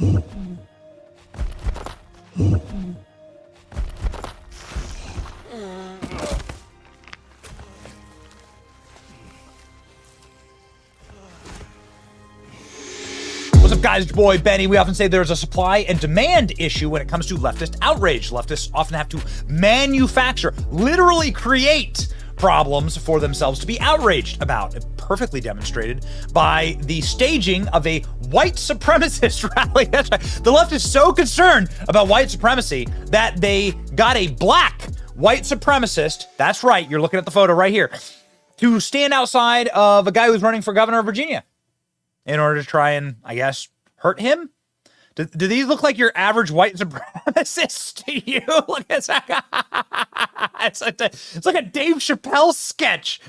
What's up, guys? It's your boy Benny. We often say there's a supply and demand issue when it comes to leftist outrage. Leftists often have to manufacture, literally create problems for themselves to be outraged about. Perfectly demonstrated by the staging of a white supremacist rally. That's right. The left is so concerned about white supremacy that they got a black white supremacist, that's right, you're looking at the photo right here, to stand outside of a guy who's running for governor of Virginia in order to try and, I guess, hurt him. Do these look like your average white supremacist to you? Look at that. It's like a Dave Chappelle sketch.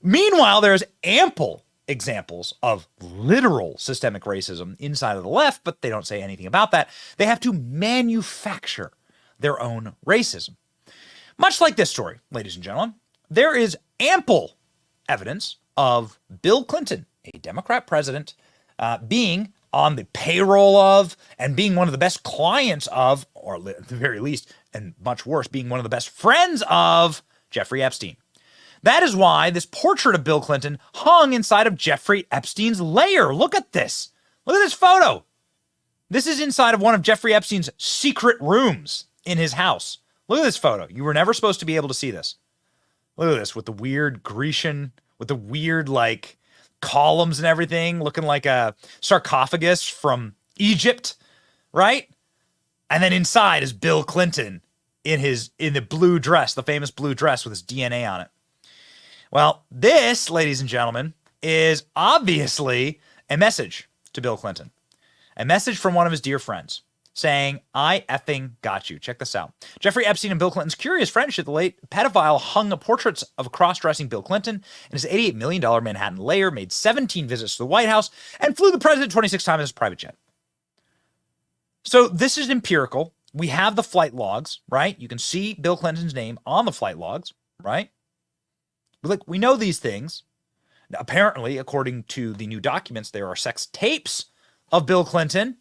Meanwhile, there's ample examples of literal systemic racism inside of the left, but they don't say anything about that. They have to manufacture their own racism. Much like this story, ladies and gentlemen, there is ample evidence of Bill Clinton, a Democrat president, being on the payroll of and being one of the best clients of, or at the very least, and much worse, being one of the best friends of Jeffrey Epstein. That is why this portrait of Bill Clinton hung inside of Jeffrey Epstein's lair. Look at this. Look at this photo. This is inside of one of Jeffrey Epstein's secret rooms in his house. Look at this photo. You were never supposed to be able to see this. Look at this with the weird Grecian, with the weird, like, columns and everything, looking like a sarcophagus from Egypt, right? And then inside is Bill Clinton in the blue dress, the famous blue dress with his DNA on it. Well, this, ladies and gentlemen, is obviously a message to Bill Clinton. A message from one of his dear friends saying, I effing got you. Check this out. Jeffrey Epstein and Bill Clinton's curious friendship, the late pedophile hung portraits of cross-dressing Bill Clinton in his $88 million Manhattan lair, made 17 visits to the White House, and flew the president 26 times in his private jet. So this is empirical. We have the flight logs, right? You can see Bill Clinton's name on the flight logs, right? Look, we know these things. Now, apparently, according to the new documents, there are sex tapes of Bill Clinton,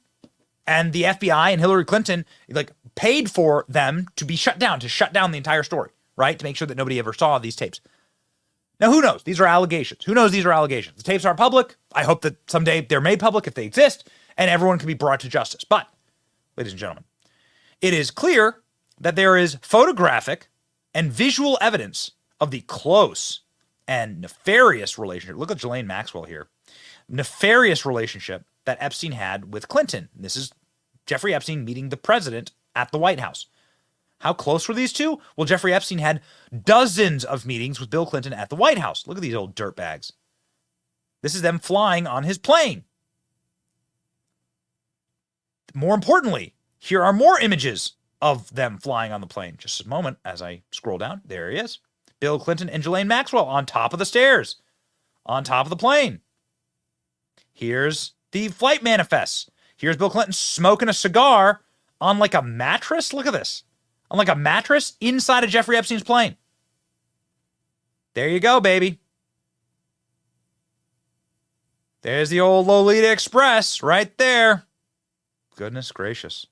and the FBI and Hillary Clinton, like, paid for them to be shut down, to shut down the entire story, right? To make sure that nobody ever saw these tapes. Now, who knows? These are allegations. Who knows these are allegations? The tapes aren't public. I hope that someday they're made public if they exist, and everyone can be brought to justice. But, ladies and gentlemen, it is clear that there is photographic and visual evidence of the close and nefarious relationship. Look at Ghislaine Maxwell here. Nefarious relationship that Epstein had with Clinton. This is Jeffrey Epstein meeting the president at the White House. How close were these two? Well, Jeffrey Epstein had dozens of meetings with Bill Clinton at the White House. Look at these old dirtbags. This is them flying on his plane. More importantly, here are more images of them flying on the plane. Just a moment as I scroll down. There he is. Bill Clinton and Ghislaine Maxwell on top of the stairs, on top of the plane. Here's the flight manifests. Here's Bill Clinton smoking a cigar on like a mattress. Look at this. On like a mattress inside of Jeffrey Epstein's plane. There you go, baby. There's the old Lolita Express right there. Goodness gracious.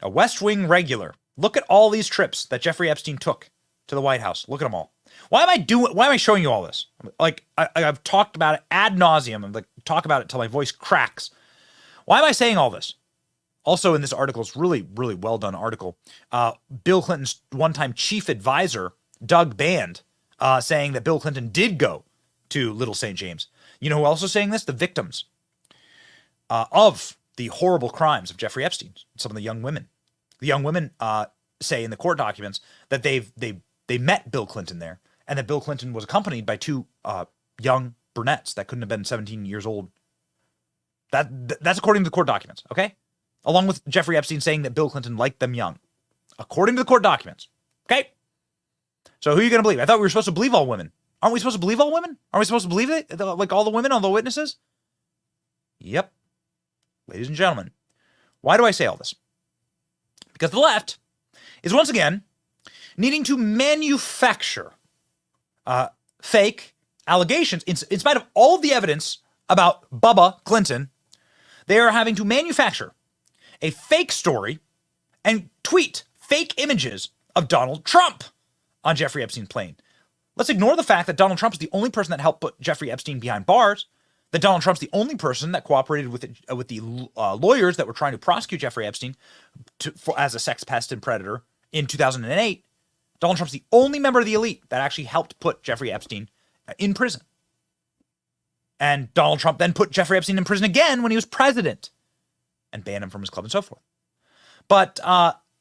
A West Wing regular. Look at all these trips that Jeffrey Epstein took to the White House. Look at them all. Why am I showing you all this? Like, I've talked about it ad nauseum. I'm like, talk about it till my voice cracks. Why am I saying all this? Also in this article, it's really, really well done article. Bill Clinton's one-time chief advisor, Doug Band, saying that Bill Clinton did go to Little St. James. You know who else is saying this? The victims of the horrible crimes of Jeffrey Epstein. Some of the young women. The young women say in the court documents that they met Bill Clinton there, and that Bill Clinton was accompanied by two young brunettes that couldn't have been 17 years old. That's according to the court documents, okay? Along with Jeffrey Epstein saying that Bill Clinton liked them young. According to the court documents, okay? So who are you going to believe? I thought we were supposed to believe all women. Aren't we supposed to believe all women? Aren't we supposed to believe it? Like all the women, all the witnesses? Yep. Ladies and gentlemen, why do I say all this? Because the left is once again needing to manufacture fake allegations, in spite of all of the evidence about Bubba Clinton, they are having to manufacture a fake story and tweet fake images of Donald Trump on Jeffrey Epstein's plane. Let's ignore the fact that Donald Trump is the only person that helped put Jeffrey Epstein behind bars, that Donald Trump's the only person that cooperated with the lawyers that were trying to prosecute Jeffrey Epstein as a sex pest and predator in 2008. Donald Trump's the only member of the elite that actually helped put Jeffrey Epstein in prison. And Donald Trump then put Jeffrey Epstein in prison again when he was president and banned him from his club and so forth. But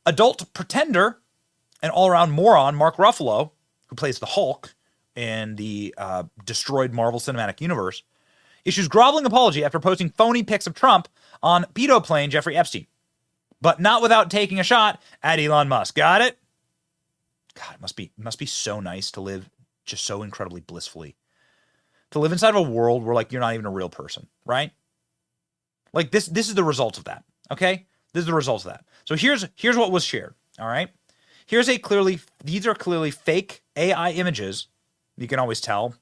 adult pretender and all-around moron Mark Ruffalo, who plays the Hulk in the destroyed Marvel Cinematic Universe, issues groveling apology after posting phony pics of Trump on pedo plane Jeffrey Epstein, but not without taking a shot at Elon Musk. Got it? God, it must be so nice to live just so incredibly blissfully. To live inside of a world where, like, you're not even a real person, right? Like, this is the result of that, okay? This is the result of that. So here's what was shared, all right? These are clearly fake AI images. You can always tell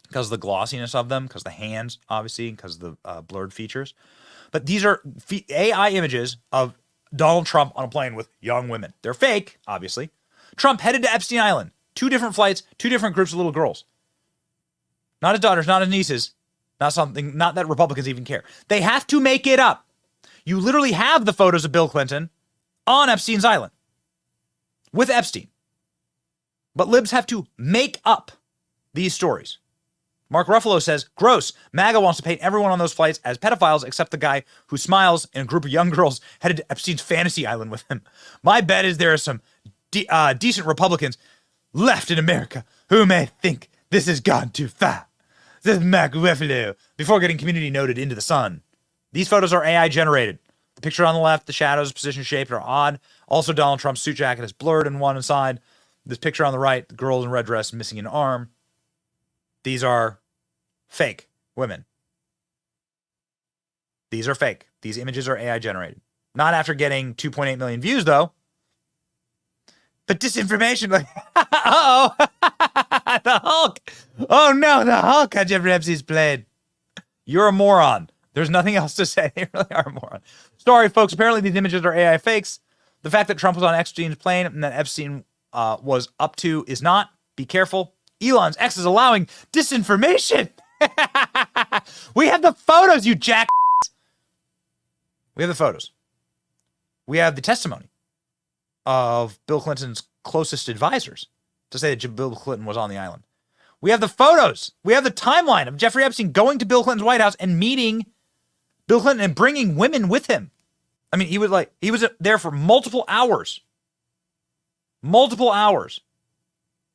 because of the glossiness of them, because the hands, obviously, because of the blurred features. But these are AI images of Donald Trump on a plane with young women. They're fake, obviously. Trump headed to Epstein Island. 2 different flights, 2 different groups of little girls. Not his daughters, not his nieces. Not that Republicans even care. They have to make it up. You literally have the photos of Bill Clinton on Epstein's Island with Epstein. But libs have to make up these stories. Mark Ruffalo says, gross. MAGA wants to paint everyone on those flights as pedophiles except the guy who smiles in a group of young girls headed to Epstein's fantasy island with him. My bet is there are some decent Republicans left in America who may think this has gone too far. This is Mark Ruffalo before getting community noted into the sun. These photos are AI generated. The picture on the left, the shadows, position shaped are odd. Also, Donald Trump's suit jacket is blurred in one side. This picture on the right, the girl in red dress missing an arm. These are fake women. These are fake. These images are AI generated. Not after getting 2.8 million views, though. But disinformation, like, uh-oh, the Hulk. Oh, no, the Hulk had Jeffrey Epstein's plane. You're a moron. There's nothing else to say. They really are a moron. Sorry, folks. Apparently, these images are AI fakes. The fact that Trump was on Epstein's plane and that Epstein was up to is not. Be careful. Elon's X is allowing disinformation. We have the photos, you jack. We have the photos. We have the testimony of Bill Clinton's closest advisors to say that Bill Clinton was on the island. We have the photos. We have the timeline of Jeffrey Epstein going to Bill Clinton's White House and meeting Bill Clinton and bringing women with him. I mean, he was there for multiple hours. Multiple hours.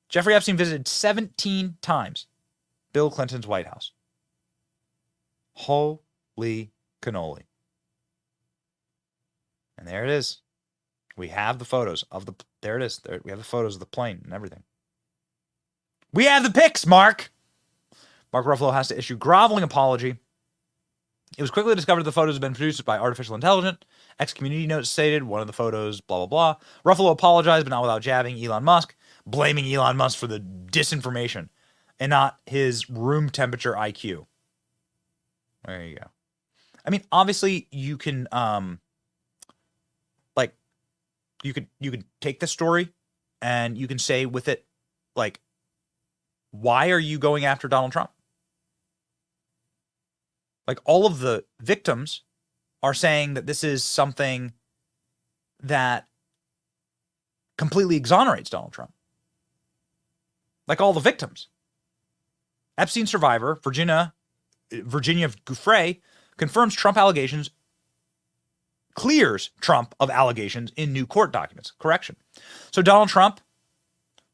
Jeffrey Epstein visited 17 times Bill Clinton's White House. Holy cannoli. And there it is. We have the photos of the, there it is. There, we have the photos of the plane and everything. We have the pics, Mark. Mark Ruffalo has to issue groveling apology. It was quickly discovered the photos had been produced by artificial intelligence. Ex-community notes stated one of the photos, blah, blah, blah. Ruffalo apologized, but not without jabbing Elon Musk, blaming Elon Musk for the disinformation and not his room temperature IQ. There you go. I mean, obviously, you can, you could take the story and you can say with it, like, why are you going after Donald Trump? Like, all of the victims are saying that this is something that completely exonerates Donald Trump. Like, all the victims. Epstein survivor, Virginia Giuffre, confirms Trump allegations, clears Trump of allegations in new court documents. Correction. So Donald Trump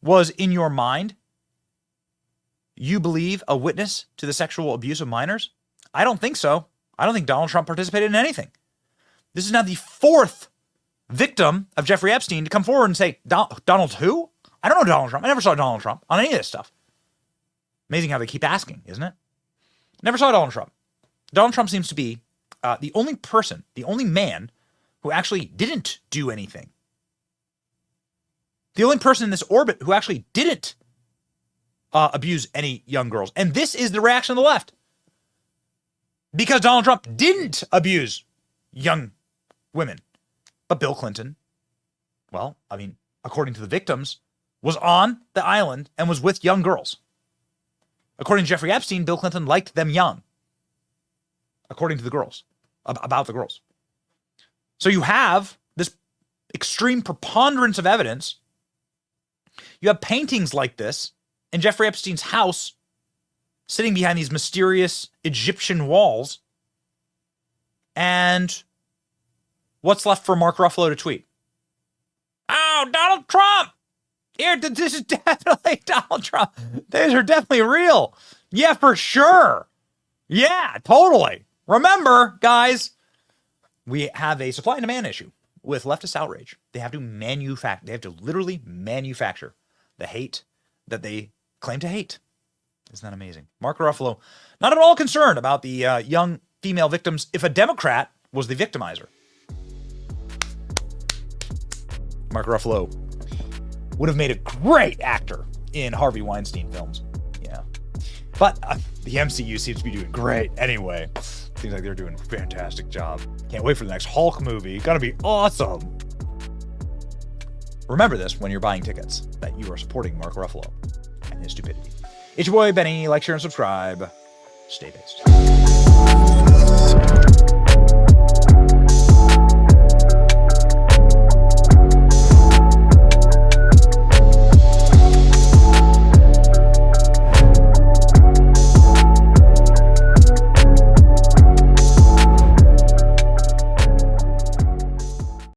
was, in your mind, you believe, a witness to the sexual abuse of minors? I don't think so. I don't think Donald Trump participated in anything. This is now the 4th victim of Jeffrey Epstein to come forward and say, Donald who? I don't know Donald Trump. I never saw Donald Trump on any of this stuff. Amazing how they keep asking, isn't it? Never saw Donald Trump. Donald Trump seems to be the only person, the only man who actually didn't do anything. The only person in this orbit who actually didn't abuse any young girls. And this is the reaction of the left. Because Donald Trump didn't abuse young women. But Bill Clinton, well, I mean, according to the victims, was on the island and was with young girls. According to Jeffrey Epstein, Bill Clinton liked them young. According to the girls, about the girls. So you have this extreme preponderance of evidence. You have paintings like this in Jeffrey Epstein's house, sitting behind these mysterious Egyptian walls. And what's left for Mark Ruffalo to tweet? Oh, Donald Trump! Here, this is definitely Donald Trump. These are definitely real. Yeah, for sure. Yeah, totally. Remember, guys, we have a supply and demand issue with leftist outrage. They have to literally manufacture the hate that they claim to hate. Isn't that amazing? Mark Ruffalo, not at all concerned about the young female victims if a Democrat was the victimizer. Mark Ruffalo would have made a great actor in Harvey Weinstein films. Yeah. But the MCU seems to be doing great anyway. Seems like they're doing a fantastic job. Can't wait for the next Hulk movie. Gonna be awesome. Remember this when you're buying tickets, that you are supporting Mark Ruffalo and his stupidity. It's your boy, Benny. Like, share, and subscribe. Stay based.